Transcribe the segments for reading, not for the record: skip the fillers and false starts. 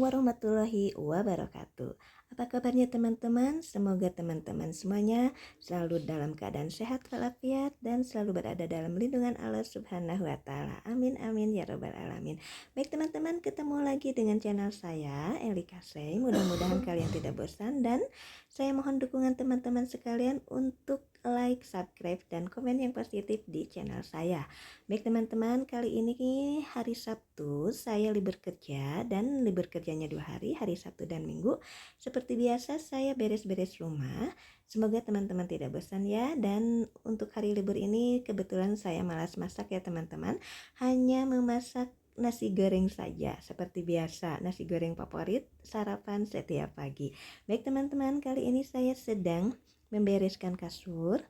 warahmatullahi wabarakatuh. Apa kabarnya teman-teman? Semoga teman-teman semuanya selalu dalam keadaan sehat walafiat dan selalu berada dalam lindungan Allah Subhanahu wa taala. Amin amin ya rabbal alamin. Baik teman-teman, ketemu lagi dengan channel saya Eli Kasey. Mudah-mudahan kalian tidak bosan dan saya mohon dukungan teman-teman sekalian untuk like, subscribe dan komen yang positif di channel saya. Baik teman-teman, kali ini hari Sabtu saya libur kerja dan libur kerjanya 2 hari, hari Sabtu dan Minggu. Seperti biasa saya beres-beres rumah. Semoga teman-teman tidak bosan ya. Dan untuk hari libur ini kebetulan saya malas masak ya teman-teman. Hanya memasak nasi goreng saja seperti biasa, nasi goreng favorit sarapan setiap pagi. Baik teman-teman, kali ini saya sedang membereskan kasur,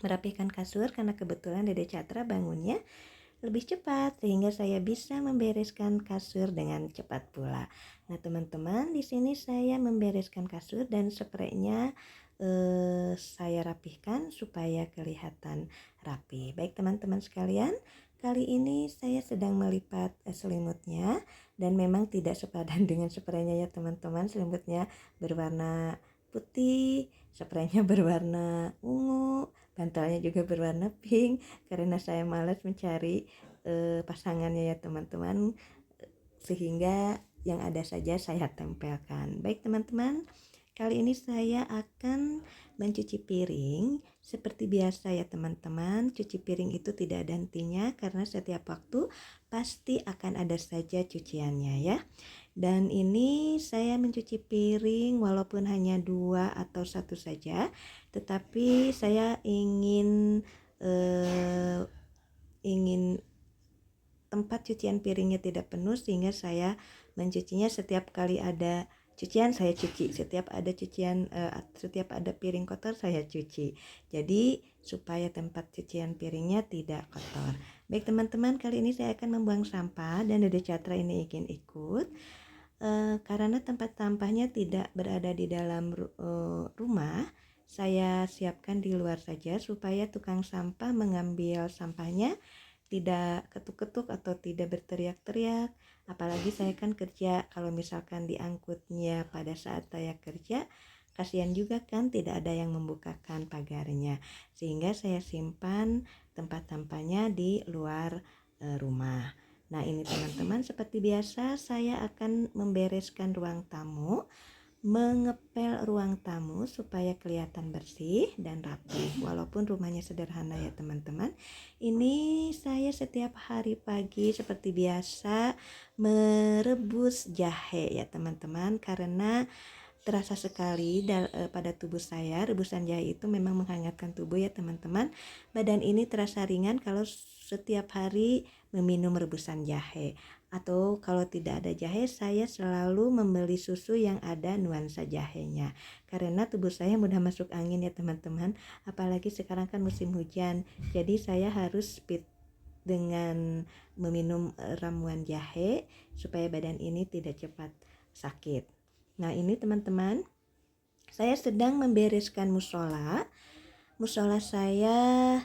merapikan kasur karena kebetulan Dede Catra bangunnya lebih cepat sehingga saya bisa membereskan kasur dengan cepat pula. Nah teman-teman, di sini saya membereskan kasur dan spraynya saya rapihkan supaya kelihatan rapi. Baik teman-teman sekalian, kali ini saya sedang melipat selimutnya dan memang tidak sepadan dengan spraynya ya teman-teman. Selimutnya berwarna putih, spraynya berwarna ungu, bantalnya juga berwarna pink karena saya malas mencari pasangannya ya teman-teman, sehingga yang ada saja saya tempelkan. Baik teman-teman, kali ini saya akan mencuci piring seperti biasa ya teman-teman. Cuci piring itu tidak ada hentinya karena setiap waktu pasti akan ada saja cuciannya ya. Dan ini saya mencuci piring walaupun hanya 2 atau 1 saja, tetapi saya ingin tempat cucian piringnya tidak penuh sehingga saya mencucinya setiap kali ada cucian saya cuci, setiap ada piring kotor saya cuci. Jadi supaya tempat cucian piringnya tidak kotor. Baik teman-teman, kali ini saya akan membuang sampah dan Dede Catra ini ingin ikut. Karena tempat sampahnya tidak berada di dalam rumah, saya siapkan di luar saja supaya tukang sampah mengambil sampahnya tidak ketuk-ketuk atau tidak berteriak-teriak. Apalagi saya kan kerja, kalau misalkan diangkutnya pada saat saya kerja, kasihan juga kan tidak ada yang membukakan pagarnya, sehingga saya simpan tempat sampahnya di luar rumah. Nah ini teman-teman, seperti biasa saya akan membereskan ruang tamu, mengepel ruang tamu supaya kelihatan bersih dan rapi. Walaupun rumahnya sederhana ya teman-teman. Ini saya setiap hari pagi seperti biasa merebus jahe ya teman-teman, karena terasa sekali pada tubuh saya. Rebusan jahe itu memang menghangatkan tubuh ya teman-teman. Badan ini terasa ringan kalau setiap hari meminum rebusan jahe. Atau kalau tidak ada jahe, saya selalu membeli susu yang ada nuansa jahenya. Karena tubuh saya mudah masuk angin ya teman-teman. Apalagi sekarang kan musim hujan. Jadi saya harus speed dengan meminum ramuan jahe supaya badan ini tidak cepat sakit. Nah ini teman-teman, saya sedang membereskan musola. Musola saya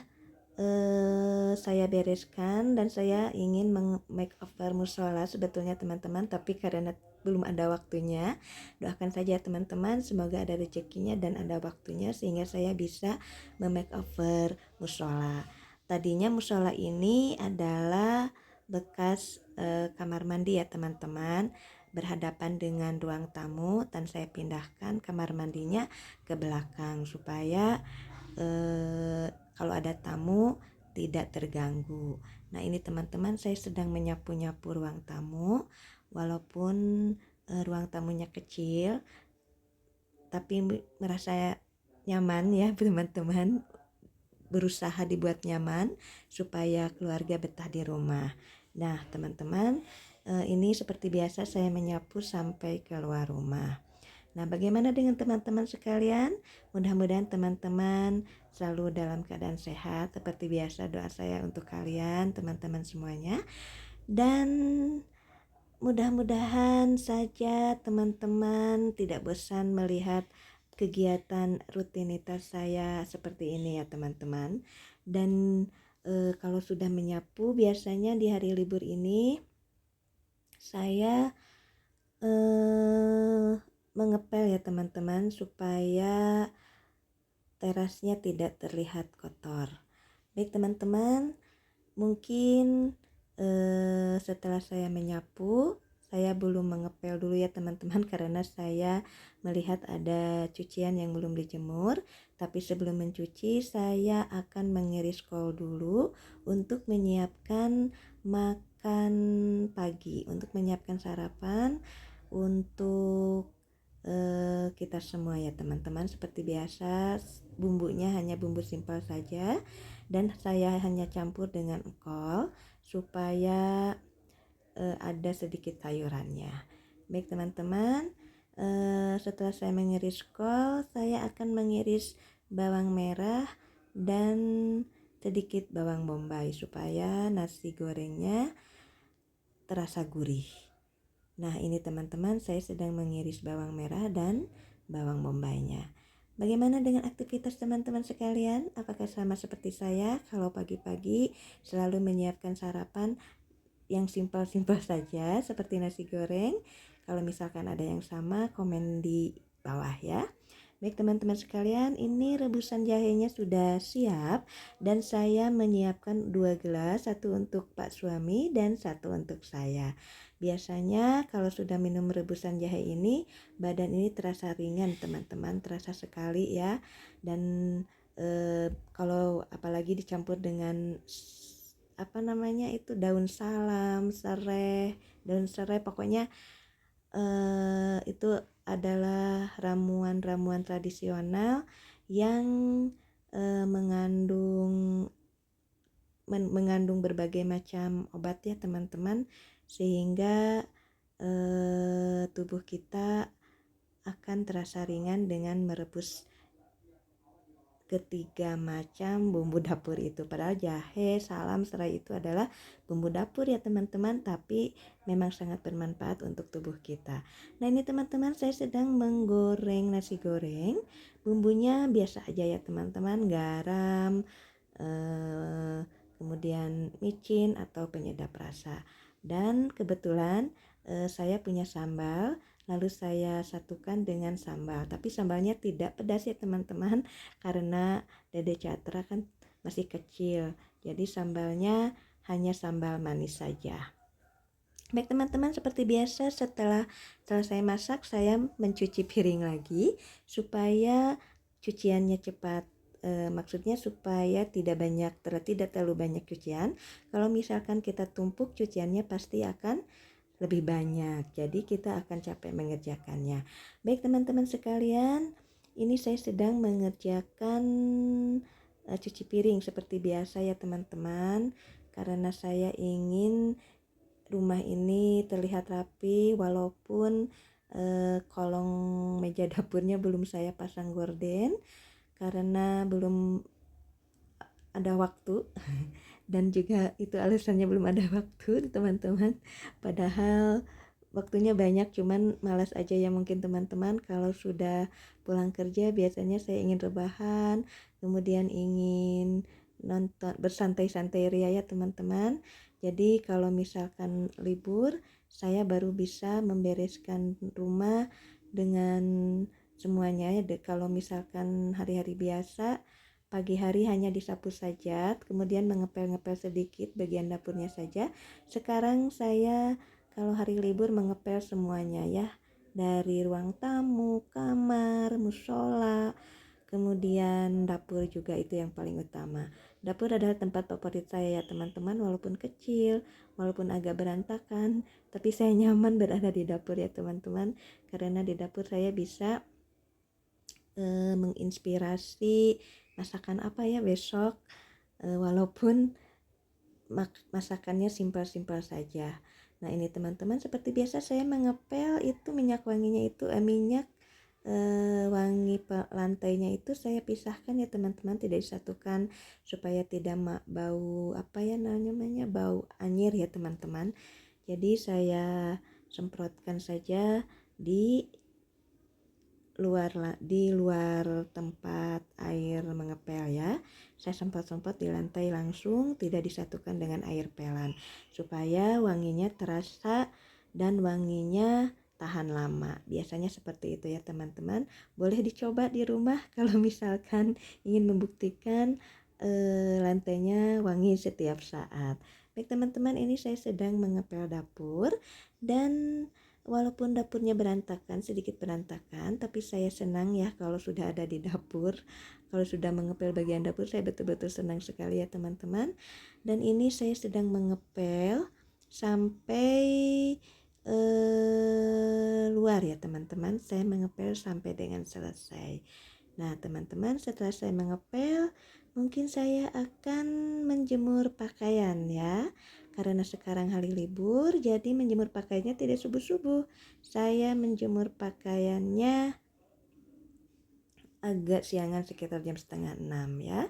bereskan dan saya ingin make over musola sebetulnya teman-teman, tapi karena belum ada waktunya, doakan saja teman-teman semoga ada rezekinya dan ada waktunya sehingga saya bisa make over musola. Tadinya musola ini adalah bekas kamar mandi ya teman-teman, berhadapan dengan ruang tamu, dan saya pindahkan kamar mandinya ke belakang supaya kalau ada tamu tidak terganggu. Nah ini teman-teman, saya sedang menyapu-nyapu ruang tamu. Walaupun ruang tamunya kecil, tapi merasa nyaman ya teman-teman. Berusaha dibuat nyaman supaya keluarga betah di rumah. Nah teman-teman, ini seperti biasa saya menyapu sampai keluar rumah. Nah bagaimana dengan teman-teman sekalian? Mudah-mudahan teman-teman selalu dalam keadaan sehat. Seperti biasa doa saya untuk kalian teman-teman semuanya. Dan mudah-mudahan saja teman-teman tidak bosan melihat kegiatan rutinitas saya seperti ini ya teman-teman. Dan kalau sudah menyapu, biasanya di hari libur ini saya mengepel ya teman-teman, supaya terasnya tidak terlihat kotor. Baik teman-teman, mungkin setelah saya menyapu, saya belum mengepel dulu ya teman-teman, karena saya melihat ada cucian yang belum dijemur. Tapi sebelum mencuci, saya akan mengiris kol dulu untuk menyiapkan makan pagi, untuk menyiapkan sarapan untuk kita semua ya teman-teman. Seperti biasa, bumbunya hanya bumbu simpel saja, dan saya hanya campur dengan kol supaya ada sedikit sayurannya. Baik teman-teman, setelah saya mengiris kol, saya akan mengiris bawang merah dan sedikit bawang bombay supaya nasi gorengnya terasa gurih. Nah, ini teman-teman, saya sedang mengiris bawang merah dan bawang bombaynya. Bagaimana dengan aktivitas teman-teman sekalian? Apakah sama seperti saya kalau pagi-pagi selalu menyiapkan sarapan yang simpel-simpel saja seperti nasi goreng? Kalau misalkan ada yang sama, komen di bawah ya. Baik teman-teman sekalian, ini rebusan jahenya sudah siap dan saya menyiapkan 2 gelas, satu untuk Pak suami dan satu untuk saya. Biasanya kalau sudah minum rebusan jahe ini, badan ini terasa ringan teman-teman, terasa sekali ya. Dan kalau apalagi dicampur dengan daun salam, daun serai, pokoknya itu adalah ramuan-ramuan tradisional yang mengandung berbagai macam obat ya teman-teman, sehingga tubuh kita akan terasa ringan dengan merebus ketiga macam bumbu dapur itu. Padahal jahe, salam, serai itu adalah bumbu dapur ya teman-teman, tapi memang sangat bermanfaat untuk tubuh kita. Nah, ini teman-teman, saya sedang menggoreng nasi goreng. Bumbunya biasa aja ya teman-teman, garam, kemudian micin atau penyedap rasa. Dan kebetulan saya punya sambal, lalu saya satukan dengan sambal. Tapi sambalnya tidak pedas ya teman-teman, karena Dede Catra kan masih kecil. Jadi sambalnya hanya sambal manis saja. Baik teman-teman, seperti biasa setelah selesai masak, saya mencuci piring lagi supaya cuciannya cepat. Maksudnya supaya tidak terlalu banyak cucian. Kalau misalkan kita tumpuk, cuciannya pasti akan lebih banyak, jadi kita akan capek mengerjakannya. Baik teman-teman sekalian, ini saya sedang mengerjakan cuci piring seperti biasa ya teman-teman, karena saya ingin rumah ini terlihat rapi walaupun kolong meja dapurnya belum saya pasang gorden karena belum ada waktu. Dan juga itu alasannya belum ada waktu teman-teman, padahal waktunya banyak, cuman malas aja ya mungkin teman-teman. Kalau sudah pulang kerja biasanya saya ingin rebahan, kemudian ingin nonton, bersantai-santai ria ya teman-teman. Jadi kalau misalkan libur, saya baru bisa membereskan rumah dengan semuanya ya. Kalau misalkan hari-hari biasa, pagi hari hanya disapu saja, kemudian mengepel-ngepel sedikit bagian dapurnya saja. Sekarang saya kalau hari libur mengepel semuanya ya, dari ruang tamu, kamar, musola, kemudian dapur juga, itu yang paling utama. Dapur adalah tempat favorit saya ya teman-teman, walaupun kecil, walaupun agak berantakan, tapi saya nyaman berada di dapur ya teman-teman, karena di dapur saya bisa menginspirasi masakan apa ya besok, walaupun masakannya simpel-simpel saja. Nah, ini teman-teman, seperti biasa saya mengepel itu minyak wanginya itu minyak wangi lantainya itu saya pisahkan ya teman-teman, tidak disatukan supaya tidak bau bau anyir ya teman-teman. Jadi saya semprotkan saja di luar tempat air mengepel ya. Saya semprot-semprot di lantai langsung, tidak disatukan dengan air pelan, supaya wanginya terasa dan wanginya tahan lama. Biasanya seperti itu ya teman-teman. Boleh dicoba di rumah kalau misalkan ingin membuktikan lantainya wangi setiap saat. Baik teman-teman, ini saya sedang mengepel dapur dan walaupun dapurnya berantakan, sedikit berantakan, tapi saya senang ya kalau sudah ada di dapur. Kalau sudah mengepel bagian dapur, saya betul-betul senang sekali ya teman-teman. Dan ini saya sedang mengepel sampai luar ya teman-teman. Saya mengepel sampai dengan selesai. Nah teman-teman, setelah saya mengepel, mungkin saya akan menjemur pakaian ya. Karena sekarang hari libur, jadi menjemur pakaiannya tidak subuh-subuh. Saya menjemur pakaiannya agak siangan, sekitar jam setengah 6 ya.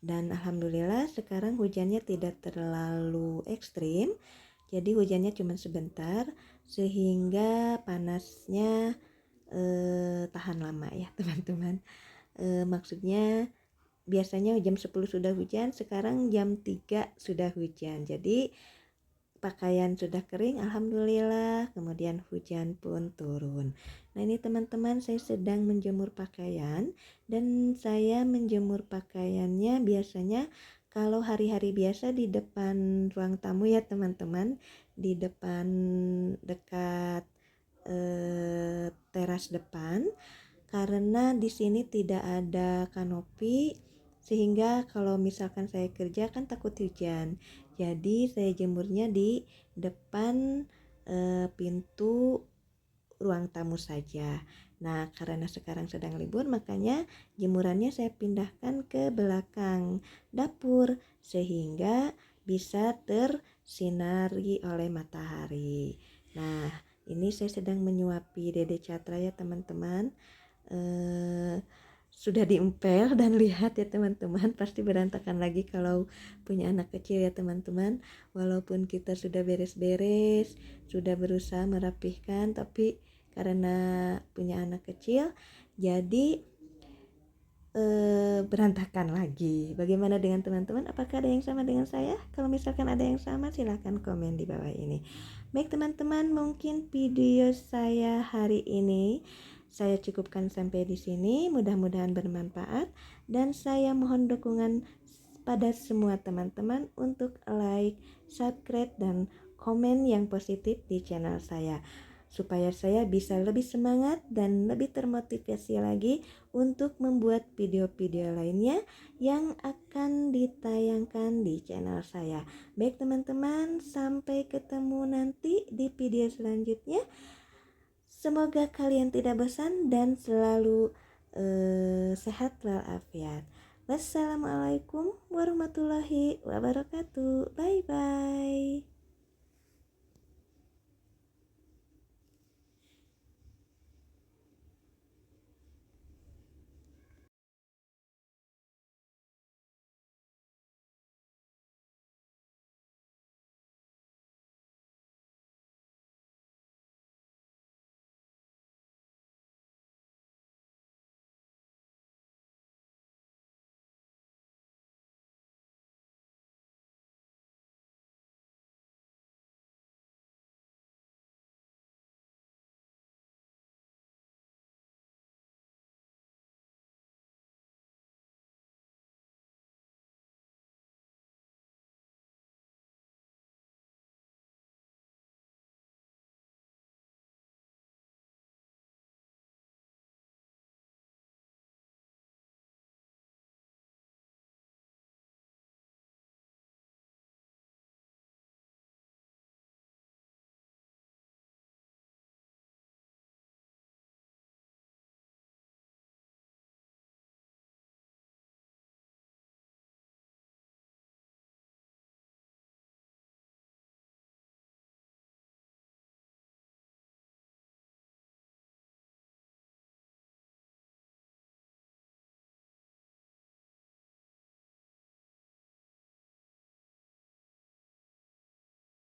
Dan alhamdulillah sekarang hujannya tidak terlalu ekstrim. Jadi hujannya cuma sebentar, sehingga panasnya tahan lama ya teman-teman. Maksudnya biasanya jam 10 sudah hujan, sekarang jam 3 sudah hujan. Jadi pakaian sudah kering alhamdulillah, kemudian hujan pun turun. Nah ini teman-teman, saya sedang menjemur pakaian, dan saya menjemur pakaiannya biasanya kalau hari-hari biasa di depan ruang tamu ya teman-teman, di depan dekat teras depan, karena di sini tidak ada kanopi, sehingga kalau misalkan saya kerja kan takut hujan. Jadi saya jemurnya di depan pintu ruang tamu saja. Nah, karena sekarang sedang libur, makanya jemurannya saya pindahkan ke belakang dapur sehingga bisa tersinari oleh matahari. Nah, ini saya sedang menyuapi Dede Catra ya teman-teman. Sudah diempel dan lihat ya teman-teman, pasti berantakan lagi kalau punya anak kecil ya teman-teman. Walaupun kita sudah beres-beres, sudah berusaha merapihkan, tapi karena punya anak kecil jadi berantakan lagi. Bagaimana dengan teman-teman? Apakah ada yang sama dengan saya? Kalau misalkan ada yang sama, silahkan komen di bawah ini. Baik teman-teman, mungkin video saya hari ini saya cukupkan sampai di sini. Mudah-mudahan bermanfaat, dan saya mohon dukungan pada semua teman-teman untuk like, subscribe, dan komen yang positif di channel saya, supaya saya bisa lebih semangat dan lebih termotivasi lagi untuk membuat video-video lainnya yang akan ditayangkan di channel saya. Baik teman-teman, sampai ketemu nanti di video selanjutnya. Semoga kalian tidak bosan dan selalu sehat walafiat. Wassalamualaikum warahmatullahi wabarakatuh. Bye bye.